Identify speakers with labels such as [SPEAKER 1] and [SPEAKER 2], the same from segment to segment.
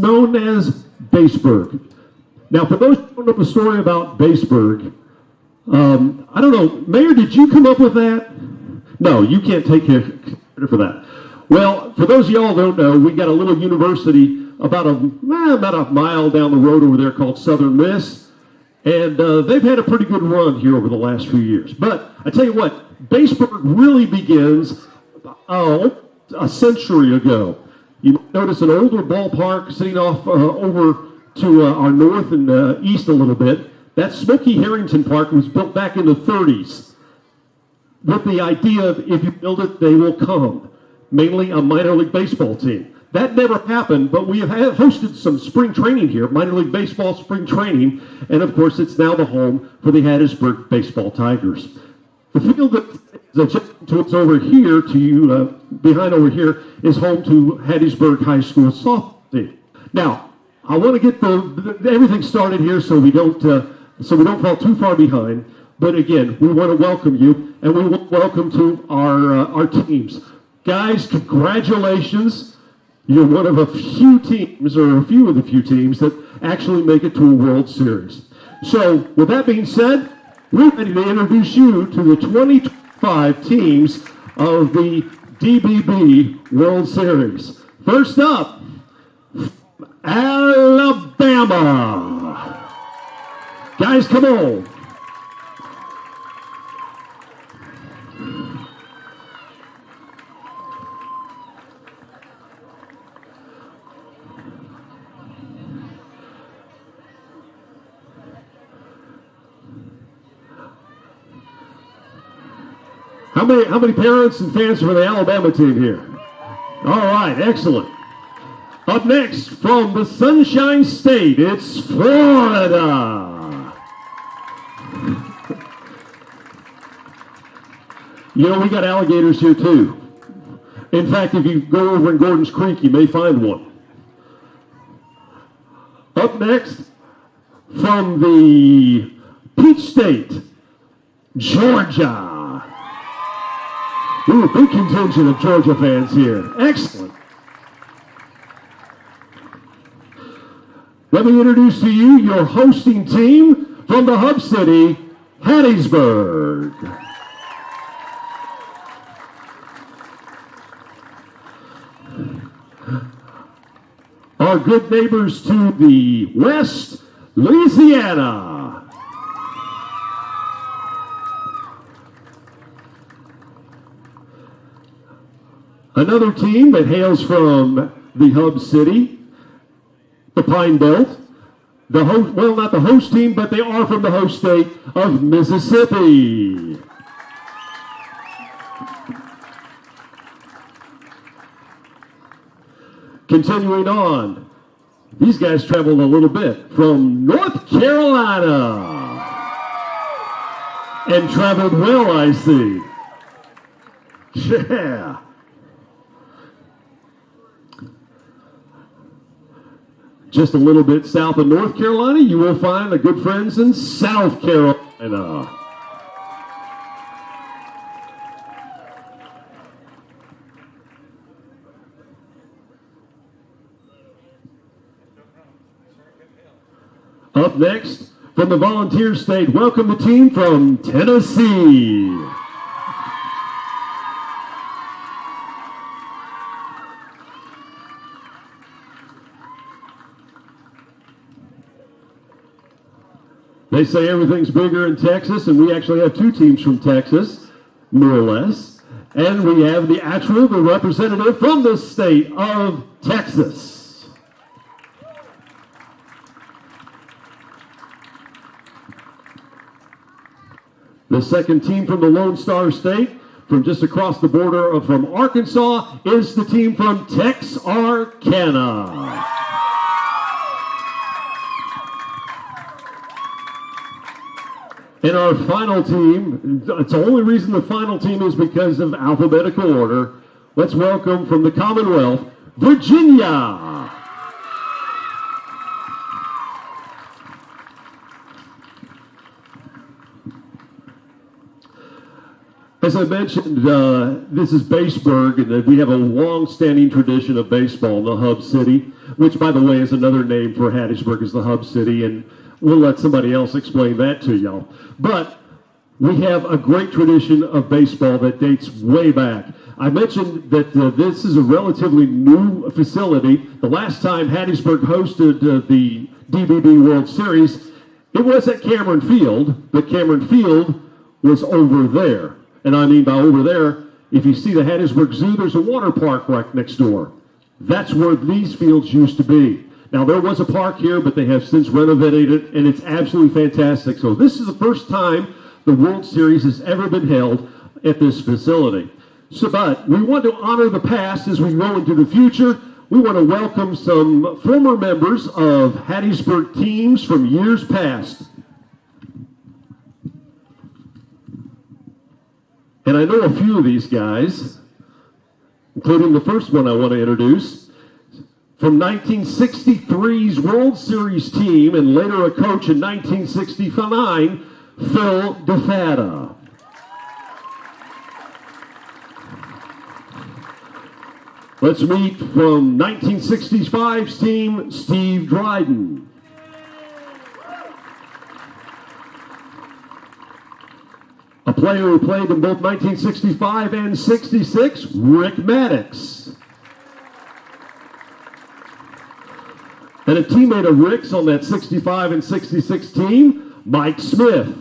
[SPEAKER 1] known as Baseburg. Now, for those who don't know the story about Baseburg, I don't know, Mayor, did you come up with that? No, you can't take credit for that. Well, for those of y'all who don't know, we got a little university about a mile down the road over there called Southern Miss, and they've had a pretty good run here over the last few years. But I tell you what, Baseburg really begins a century ago. You notice an older ballpark sitting off over to our north and east a little bit. That Smokey Harrington Park was built back in the 30s with the idea of if you build it, they will come. Mainly a minor league baseball team. That never happened, but we have hosted some spring training here, minor league baseball spring training, and of course it's now the home for the Hattiesburg Baseball Tigers. The field that is adjacent to us over here, to you behind over here, is home to Hattiesburg High School softball team. Now, I want to get everything started here so we don't fall too far behind. But again, we want to welcome you, and we want to welcome to our teams. Guys, congratulations. You're one of a few teams, or a few of the few teams, that actually make it to a World Series. So, with that being said, we're ready to introduce you to the 2025 teams of the DBB World Series. First up, Alabama. Guys, come on. How many parents and fans for the Alabama team here? All right, excellent. Up next, from the Sunshine State, it's Florida. You know, we got alligators here too. In fact, if you go over in Gordon's Creek, you may find one. Up next, from the Peach State, Georgia. Ooh, big contingent of Georgia fans here. Excellent. Let me introduce to you your hosting team from the hub city, Hattiesburg. Our good neighbors to the west, Louisiana. Another team that hails from the hub city, the Pine Belt. Not the host team, but they are from the host state of Mississippi. Continuing on, these guys traveled a little bit from North Carolina and traveled well, I see. Yeah. Just a little bit south of North Carolina, you will find the good friends in South Carolina. Up next, from the Volunteer State, welcome the team from Tennessee. They say everything's bigger in Texas, and we actually have two teams from Texas, more or less. And we have the representative from the state of Texas. The second team from the Lone Star State, from just across the border from Arkansas, is the team from Texarkana. And our final team, it's the only reason the final team is because of alphabetical order. Let's welcome from the Commonwealth, Virginia. As I mentioned, this is Baseburg, and we have a long-standing tradition of baseball in the Hub City, which, by the way, is another name for Hattiesburg, is the Hub City, and we'll let somebody else explain that to y'all. But we have a great tradition of baseball that dates way back. I mentioned that this is a relatively new facility. The last time Hattiesburg hosted the DBB World Series, it was at Cameron Field, but Cameron Field was over there. And I mean by over there, if you see the Hattiesburg Zoo, there's a water park right next door. That's where these fields used to be. Now, there was a park here, but they have since renovated it, and it's absolutely fantastic. So this is the first time the World Series has ever been held at this facility. So, but we want to honor the past as we go into the future. We want to welcome some former members of Hattiesburg teams from years past. And I know a few of these guys, including the first one I want to introduce. From 1963's World Series team and later a coach in 1969, Phil DeFatta. Let's meet from 1965's team, Steve Dryden. A player who played in both 1965 and 66, Rick Maddox. And a teammate of Rick's on that 65 and 66 team, Mike Smith.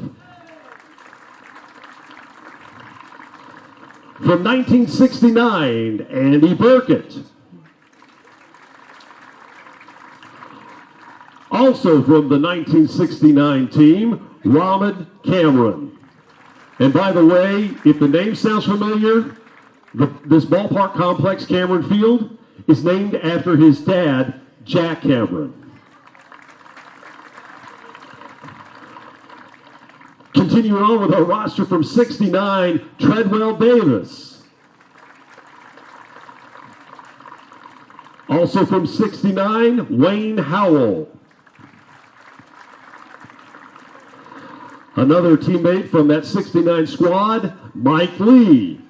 [SPEAKER 1] From 1969, Andy Burkett. Also from the 1969 team, Ramad Cameron. And by the way, if the name sounds familiar, this ballpark complex, Cameron Field, is named after his dad, Jack Cameron. Continuing on with our roster from 69, Treadwell Davis. Also from 69, Wayne Howell. Another teammate from that 69 squad, Mike Lee.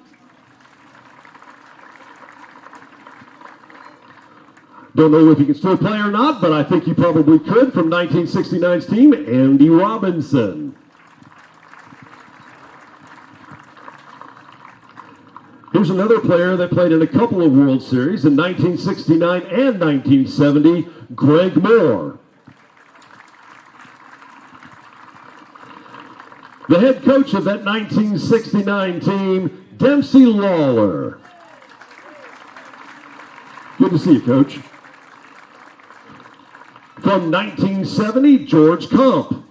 [SPEAKER 1] Don't know if he can still play or not, but I think he probably could. From 1969's team, Andy Robinson. Here's another player that played in a couple of World Series in 1969 and 1970, Greg Moore. The head coach of that 1969 team, Dempsey Lawler. Good to see you, Coach. From 1970, George Comp.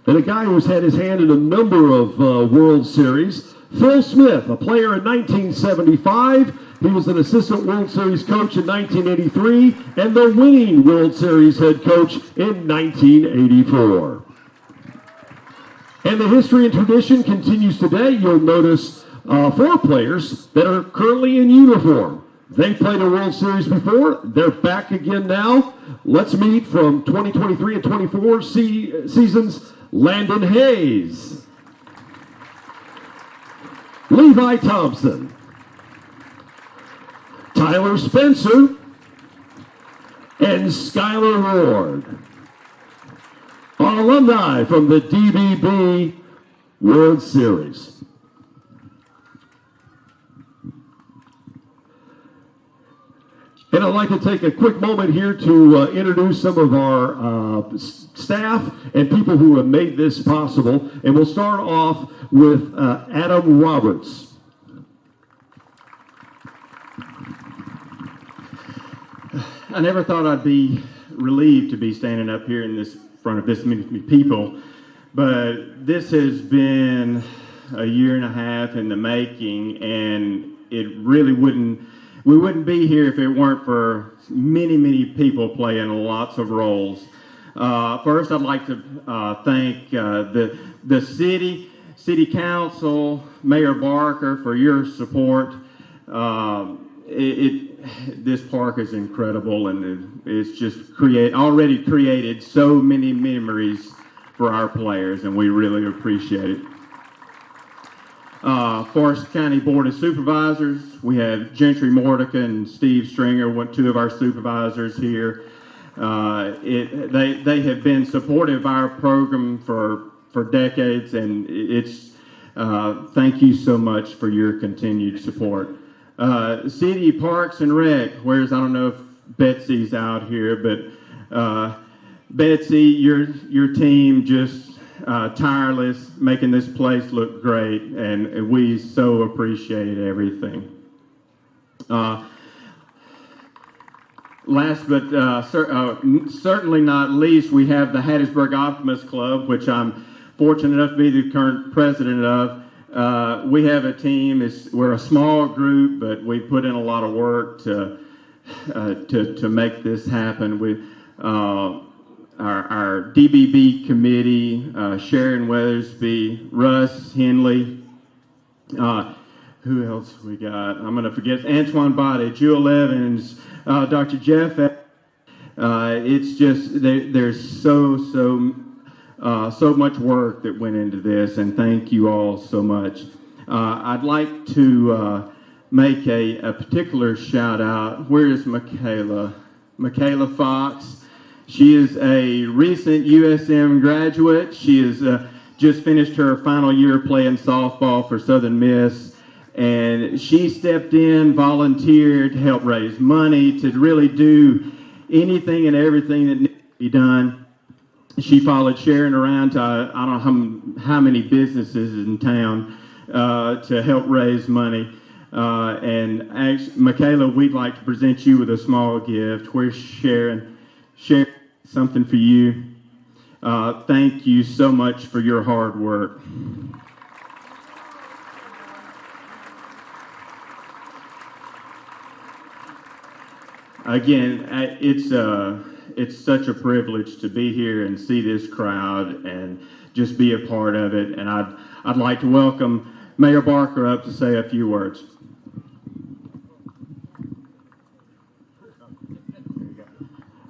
[SPEAKER 1] And a guy who's had his hand in a number of World Series, Phil Smith, a player in 1975. He was an assistant World Series coach in 1983 and the winning World Series head coach in 1984. And the history and tradition continues today. You'll notice 4 players that are currently in uniform. They played a World Series before. They're back again now. Let's meet from 2023 and 24 seasons, Landon Hayes, Levi Thompson, Tyler Spencer, and Skylar Ward. Our alumni from the DBB World Series. And I'd like to take a quick moment here to introduce some of our staff and people who have made this possible. And we'll start off with Adam Roberts.
[SPEAKER 2] I never thought I'd be relieved to be standing up here in this front of this many people, but this has been a year and a half in the making, and it really we wouldn't be here if it weren't for many people playing lots of roles. First, I'd like to thank the city council, Mayor Barker, for your support. This park is incredible, and it's just already created so many memories for our players, and we really appreciate it. Forest County Board of Supervisors, we have Gentry Mordecai and Steve Stringer, two of our supervisors here. They have been supportive of our program for decades, and it's thank you so much for your continued support. City Parks and Rec, I don't know if Betsy's out here, but Betsy, your team just tireless, making this place look great, and we so appreciate everything. Last but certainly not least, we have the Hattiesburg Optimist Club, which I'm fortunate enough to be the current president of. We have a team. We're a small group, but we put in a lot of work to make this happen. Our DBB committee, Sharon Weathersby, Russ Henley, who else we got? I'm going to forget. Antoine Body, Jewel Evans, Dr. Jeff. It's just there's so much work that went into this, and thank you all so much. I'd like to make a particular shout out. Where is Michaela? Michaela Fox. She is a recent USM graduate. She has just finished her final year playing softball for Southern Miss, and she stepped in, volunteered to help raise money, to really do anything and everything that needs to be done. She followed Sharon around to I don't know how many businesses in town to help raise money. And actually, Michaela, we'd like to present you with a small gift. Where's Sharon? Sharon, something for you. Thank you so much for your hard work. Again, it's such a privilege to be here and see this crowd and just be a part of it. And I'd like to welcome Mayor Barker up to say a few words.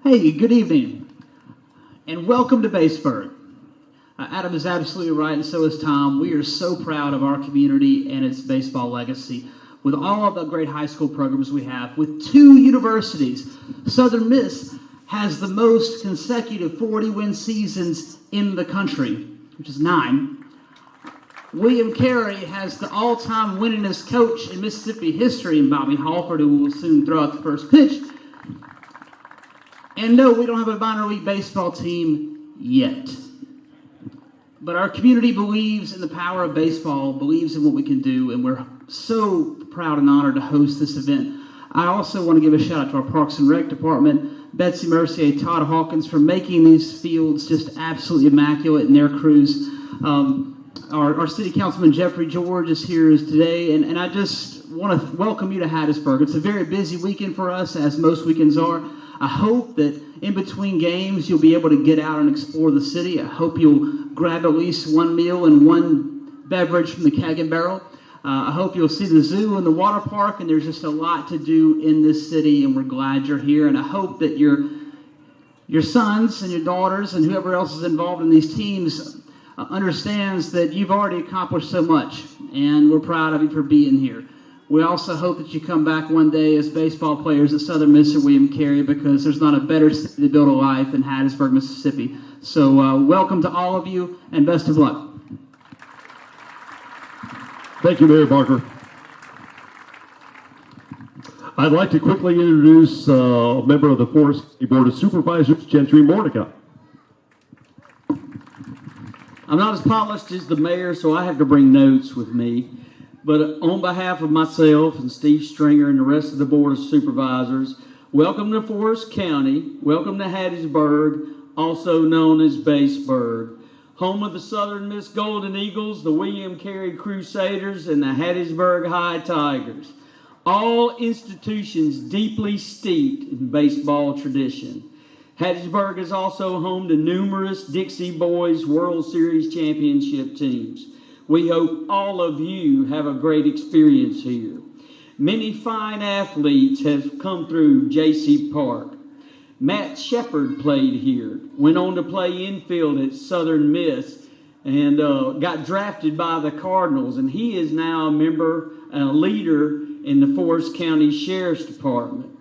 [SPEAKER 3] Hey, good evening, and welcome to Baseburg. Adam is absolutely right, and so is Tom. We are so proud of our community and its baseball legacy. With all of the great high school programs we have, with 2 universities, Southern Miss has the most consecutive 40-win seasons in the country, which is 9. William Carey has the all-time winningest coach in Mississippi history in Bobby Halford, who will soon throw out the first pitch. And no, we don't have a minor league baseball team yet. But our community believes in the power of baseball, believes in what we can do, and we're so proud and honored to host this event. I also want to give a shout out to our Parks and Rec department, Betsy Mercier, Todd Hawkins, for making these fields just absolutely immaculate in their crews. Our city councilman, Jeffrey George, is here today, and I just want to welcome you to Hattiesburg. It's a very busy weekend for us, as most weekends are. I hope that in between games you'll be able to get out and explore the city. I hope you'll grab at least one meal and one beverage from the Keg and Barrel. I hope you'll see the zoo and the water park, and there's just a lot to do in this city, and we're glad you're here. And I hope that your sons and your daughters and whoever else is involved in these teams understands that you've already accomplished so much, and we're proud of you for being here. We also hope that you come back one day as baseball players at Southern Miss or William Carey, because there's not a better city to build a life than Hattiesburg, Mississippi. So welcome to all of you, and best of luck.
[SPEAKER 1] Thank you, Mayor Barker. I'd like to quickly introduce a member of the Forest County Board of Supervisors, Gentry Mordecai.
[SPEAKER 4] I'm not as polished as the mayor, so I have to bring notes with me. But on behalf of myself and Steve Stringer and the rest of the Board of Supervisors, welcome to Forest County, welcome to Hattiesburg, also known as Baseburg, home of the Southern Miss Golden Eagles, the William Carey Crusaders, and the Hattiesburg High Tigers. All institutions deeply steeped in baseball tradition. Hattiesburg is also home to numerous Dixie Boys World Series championship teams. We hope all of you have a great experience here. Many fine athletes have come through J.C. Park. Matt Shepard played here, went on to play infield at Southern Miss, and got drafted by the Cardinals, and he is now a member and a leader in the Forest County Sheriff's Department.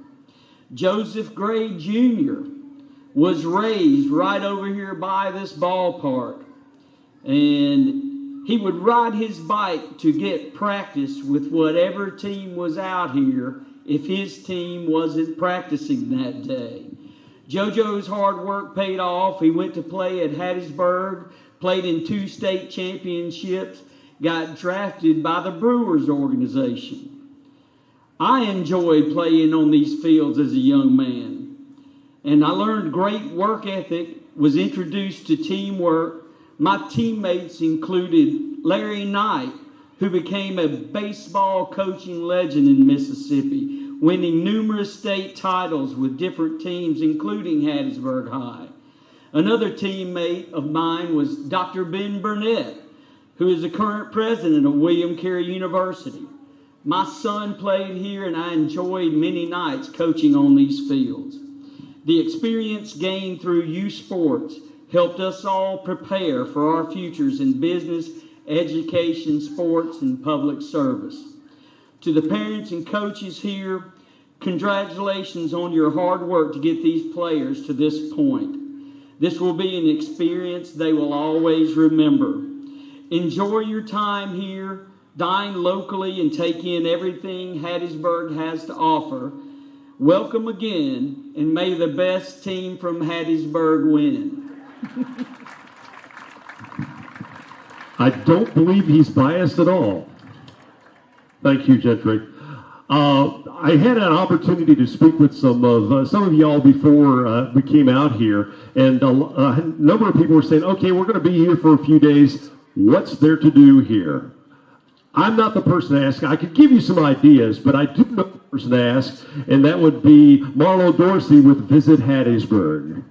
[SPEAKER 4] Joseph Gray Jr. was raised right over here by this ballpark, and he would ride his bike to get practice with whatever team was out here if his team wasn't practicing that day. JoJo's hard work paid off. He went to play at Hattiesburg, played in 2 state championships, got drafted by the Brewers organization. I enjoyed playing on these fields as a young man, and I learned great work ethic, was introduced to teamwork. My teammates included Larry Knight, who became a baseball coaching legend in Mississippi, winning numerous state titles with different teams, including Hattiesburg High. Another teammate of mine was Dr. Ben Burnett, who is the current president of William Carey University. My son played here, and I enjoyed many nights coaching on these fields. The experience gained through youth sports helped us all prepare for our futures in business, education, sports, and public service. To the parents and coaches here, congratulations on your hard work to get these players to this point. This will be an experience they will always remember. Enjoy your time here, dine locally, and take in everything Hattiesburg has to offer. Welcome again, and may the best team from Hattiesburg win.
[SPEAKER 1] I don't believe he's biased at all. Thank you, Gentry. I had an opportunity to speak with some of y'all before we came out here, and a number of people were saying, okay, we're going to be here for a few days. What's there to do here? I'm not the person to ask. I could give you some ideas, but I do know the person to ask, and that would be Marlo Dorsey with Visit Hattiesburg.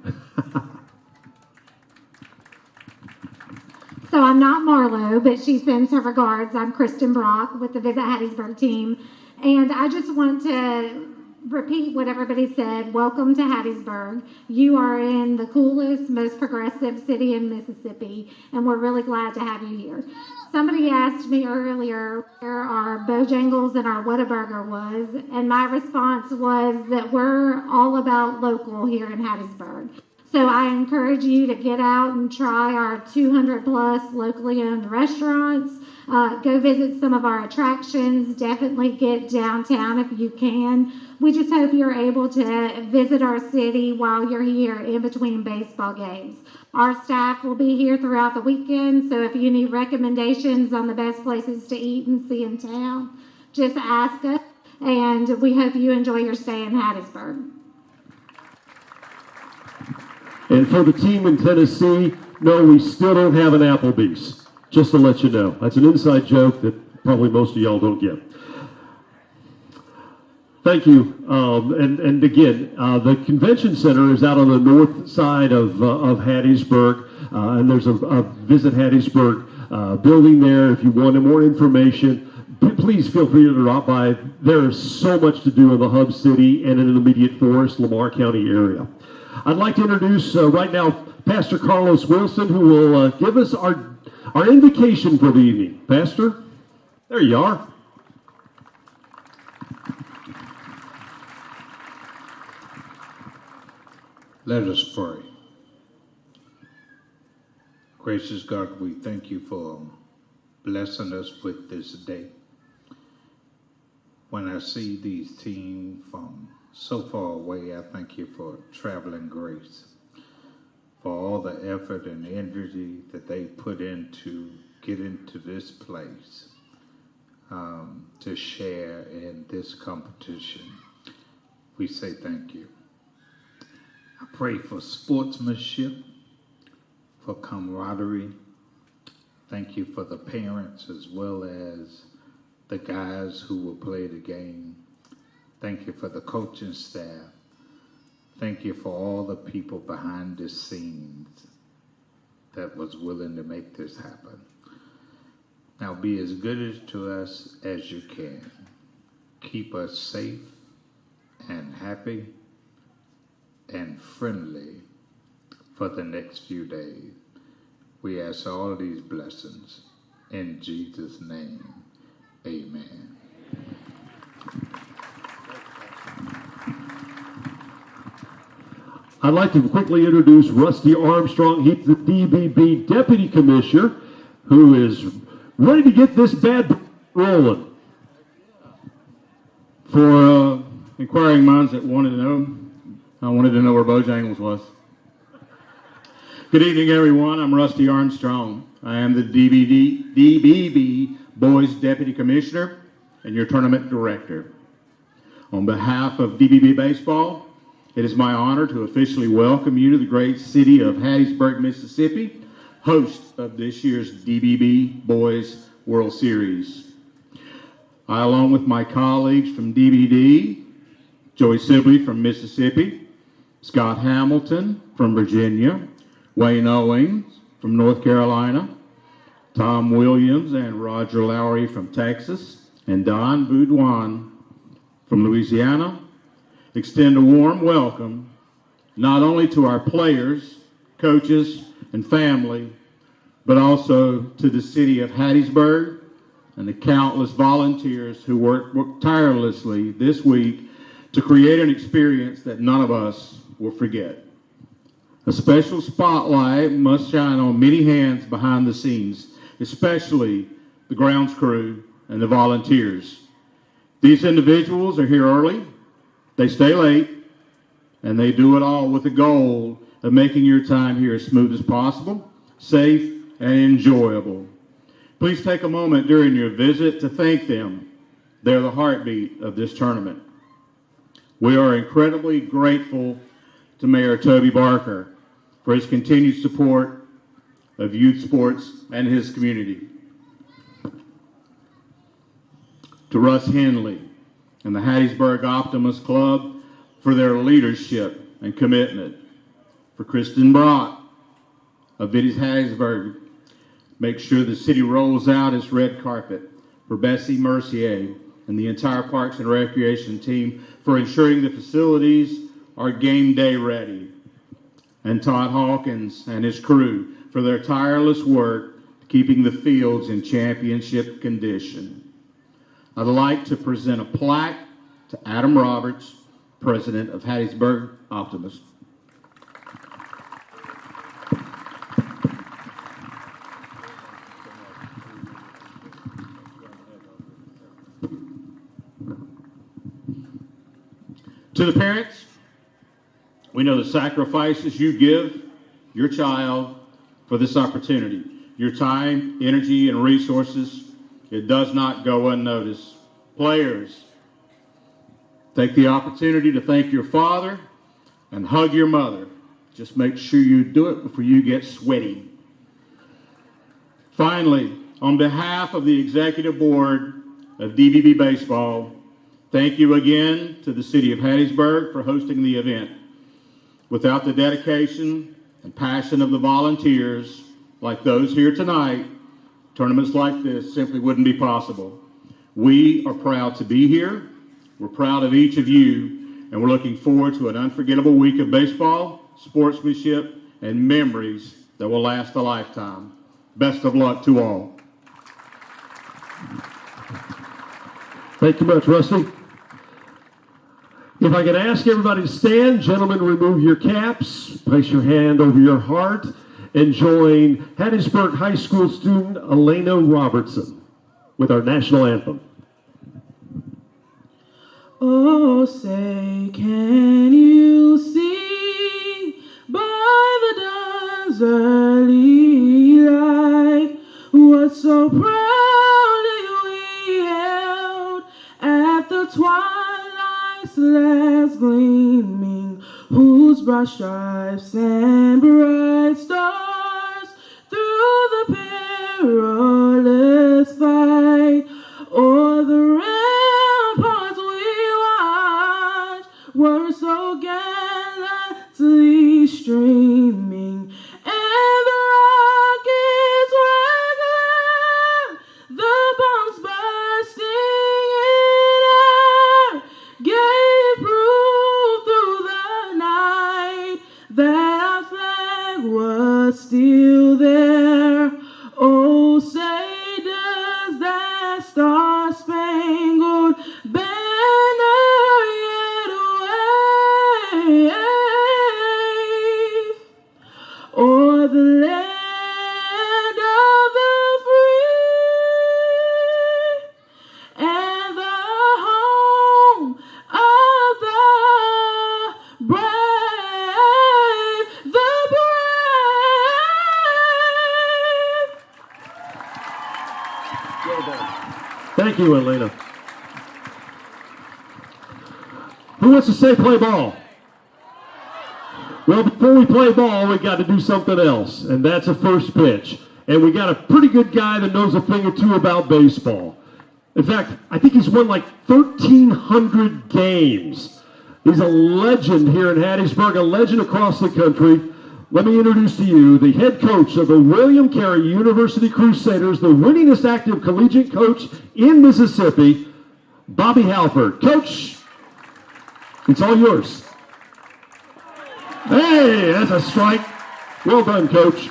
[SPEAKER 5] So I'm not Marlo, but she sends her regards. I'm Kristen Brock with the Visit Hattiesburg team. And I just want to repeat what everybody said. Welcome to Hattiesburg. You are in the coolest, most progressive city in Mississippi, and we're really glad to have you here. Somebody asked me earlier where our Bojangles and our Whataburger was, and my response was that we're all about local here in Hattiesburg. So I encourage you to get out and try our 200 plus locally owned restaurants. Go visit some of our attractions. Definitely get downtown if you can. We just hope you're able to visit our city while you're here in between baseball games. Our staff will be here throughout the weekend, so if you need recommendations on the best places to eat and see in town, just ask us, and we hope you enjoy your stay in Hattiesburg.
[SPEAKER 1] And for the team in Tennessee, no, we still don't have an Applebee's, just to let you know. That's an inside joke that probably most of y'all don't get. Thank you. And again, the convention center is out on the north side of Hattiesburg, and there's a Visit Hattiesburg building there. If you want more information, please feel free to drop by. There is so much to do in the hub city and in the immediate Forest, Lamar County area. I'd like to introduce right now Pastor Carlos Wilson, who will give us our invocation for the evening. Pastor, there you are.
[SPEAKER 6] Let us pray. Gracious God, we thank you for blessing us with this day. When I see these teams from so far away, I thank you for traveling grace, for all the effort and energy that they put into get into this place to share in this competition. We say thank you. I pray for sportsmanship, for camaraderie. Thank you for the parents as well as the guys who will play the game. Thank you for the coaching staff. Thank you for all the people behind the scenes that was willing to make this happen. Now be as good to us as you can. Keep us safe and happy and friendly for the next few days. We ask all these blessings in Jesus' name. Amen.
[SPEAKER 1] I'd like to quickly introduce Rusty Armstrong. He's the DBB Deputy Commissioner who is ready to get this bad rolling.
[SPEAKER 2] For inquiring minds that wanted to know, I wanted to know where Bojangles was. Good evening, everyone. I'm Rusty Armstrong. I am the DBB Boys Deputy Commissioner and your tournament director. On behalf of DBB Baseball, it is my honor to officially welcome you to the great city of Hattiesburg, Mississippi, host of this year's DBB Boys World Series. I, along with my colleagues from DBD, Joey Sibley from Mississippi, Scott Hamilton from Virginia, Wayne Owings from North Carolina, Tom Williams and Roger Lowry from Texas, and Don Boudouin from Louisiana, extend a warm welcome not only to our players, coaches, and family, but also to the city of Hattiesburg and the countless volunteers who worked tirelessly this week to create an experience that none of us will forget. A special spotlight must shine on many hands behind the scenes, especially the grounds crew and the volunteers. These individuals are here early, they stay late, and they do it all with the goal of making your time here as smooth as possible, safe, and enjoyable. Please take a moment during your visit to thank them. They're the heartbeat of this tournament. We are incredibly grateful to Mayor Toby Barker for his continued support of youth sports and his community. To Russ Henley and the Hattiesburg Optimist Club for their leadership and commitment. For Kristen Brock of Viddy's Hattiesburg, make sure the city rolls out its red carpet. For Bessie Mercier and the entire Parks and Recreation team for ensuring the facilities are game day ready. And Todd Hawkins and his crew for their tireless work keeping the fields in championship condition. I'd like to present a plaque to Adam Roberts, President of Hattiesburg Optimist. To the parents, we know the sacrifices you give your child for this opportunity. Your time, energy, and resources, it does not go unnoticed. Players, take the opportunity to thank your father and hug your mother. Just make sure you do it before you get sweaty. Finally, on behalf of the Executive Board of DBB Baseball, thank you again to the City of Hattiesburg for hosting the event. Without the dedication and passion of the volunteers, like those here tonight, tournaments like this simply wouldn't be possible. We are proud to be here. We're proud of each of you, and we're looking forward to an unforgettable week of baseball, sportsmanship, and memories that will last a lifetime. Best of luck to all.
[SPEAKER 1] Thank you much, Rusty. If I could ask everybody to stand, gentlemen, remove your caps, place your hand over your heart, and join Hattiesburg High School student Elena Robertson with our national anthem.
[SPEAKER 7] Oh, say, can you see by the dawn's early light what so proudly we held at the twilight's last gleaming, whose broad stripes and bright stars through the perilous fight o'er the ramparts we watched were so gallantly streaming, and the rockets regular, the bombs bursting in air, gave proof through the night
[SPEAKER 1] you, Elena. Who wants to say play ball? Well, before we play ball, we got to do something else, and that's a first pitch. And we got a pretty good guy that knows a thing or two about baseball. In fact, I think he's won like 1,300 games. He's a legend here in Hattiesburg, a legend across the country. Let me introduce to you the head coach of the William Carey University Crusaders, the winningest active collegiate coach in Mississippi, Bobby Halford. Coach, it's all yours. Hey, that's a strike. Well done, Coach.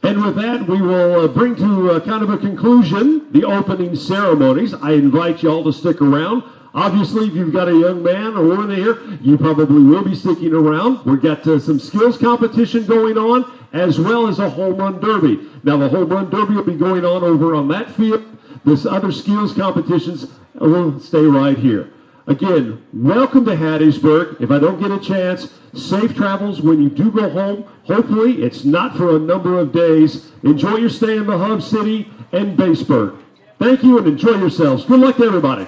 [SPEAKER 1] And with that, we will bring to kind of a conclusion the opening ceremonies. I invite you all to stick around. Obviously, if you've got a young man or woman here, you probably will be sticking around. We've got some skills competition going on, as well as a home run derby. Now, the home run derby will be going on over on that field. This other skills competitions will stay right here. Again, welcome to Hattiesburg. If I don't get a chance, safe travels when you do go home. Hopefully, it's not for a number of days. Enjoy your stay in the hub city and Baseburg. Thank you and enjoy yourselves. Good luck to everybody.